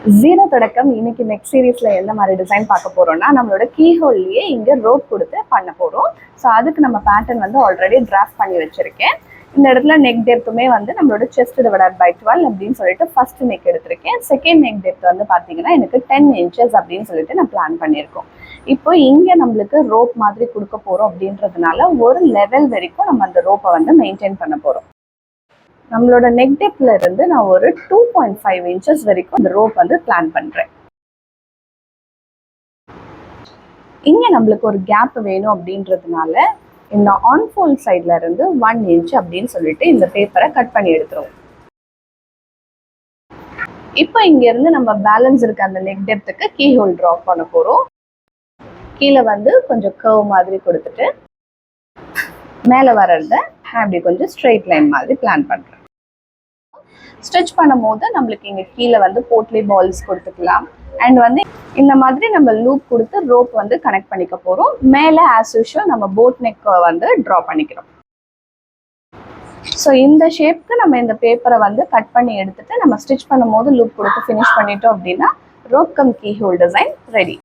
Zero தொடக்கம் இன்னைக்கு next சீரீஸ்ல எந்த மாதிரி டிசைன் பார்க்க போறோம்னா நம்மளோட கீ ஹோல்லையே இங்க ரோப் கொடுத்து பண்ண போறோம். ஸோ அதுக்கு நம்ம பேட்டர்ன் வந்து ஆல்ரெடி டிராஃப்ட் பண்ணி வச்சிருக்கேன். இந்த இடத்துல நெக் டெப்த்துமே வந்து நம்மளோட செஸ்ட் டிவைடட் பை 12 அப்படின்னு சொல்லிட்டு ஃபர்ஸ்ட் நெக் எடுத்திருக்கேன். செகண்ட் நெக் டெப்த் வந்து பார்த்தீங்கன்னா எனக்கு 10 inches அப்படின்னு சொல்லிட்டு நான் பிளான் பண்ணியிருக்கோம். இப்போ இங்கே நம்மளுக்கு ரோப் மாதிரி கொடுக்க போறோம் அப்படின்றதுனால ஒரு லெவல் வரைக்கும் நம்ம அந்த ரோப்பை வந்து மெயின்டைன் பண்ண போறோம். நம்மளோட நெக் டெப்த்ல இருந்து நான் ஒரு 2.5 inches வரைக்கும் அந்த ரோப் வந்து பிளான் பண்றேன். இங்க நம்மளுக்கு ஒரு கேப் வேணும் அப்படின்றதுனால இந்த ஆன்ஃபோல்ட் சைட்ல இருந்து 1 inch அப்படின்னு சொல்லிட்டு இந்த பேப்பரை கட் பண்ணி எடுத்துருவோம். இப்போ இங்க இருந்து நம்ம பேலன்ஸ் இருக்க அந்த நெக் டெப்த்துக்கு கீ ஹோல் டிரா பண்ண போறோம். கீழே வந்து கொஞ்சம் கர்வ் மாதிரி கொடுத்துட்டு மேலே வர்றத அப்படி கொஞ்சம் ஸ்ட்ரெயிட் லைன் மாதிரி பிளான் பண்றேன். ஸ்டிச் பண்ணும் போது நம்மளுக்கு இங்கே கீழே வந்து போட்லி பால்ஸ் கொடுத்துக்கலாம். அண்ட் வந்து இந்த மாதிரி நம்ம லூப் கொடுத்து ரோப் வந்து கனெக்ட் பண்ணிக்க போகிறோம். மேலே ஆஸ் யூஷுவல் நம்ம போட் நெக் வந்து ட்ரா பண்ணிக்கிறோம். ஸோ இந்த ஷேப்க்கு நம்ம இந்த பேப்பரை வந்து கட் பண்ணி எடுத்துட்டு நம்ம ஸ்டிச் பண்ணும் போது லூப் கொடுத்து ஃபினிஷ் பண்ணிட்டோம் அப்படின்னா rope cum keyhole design ready.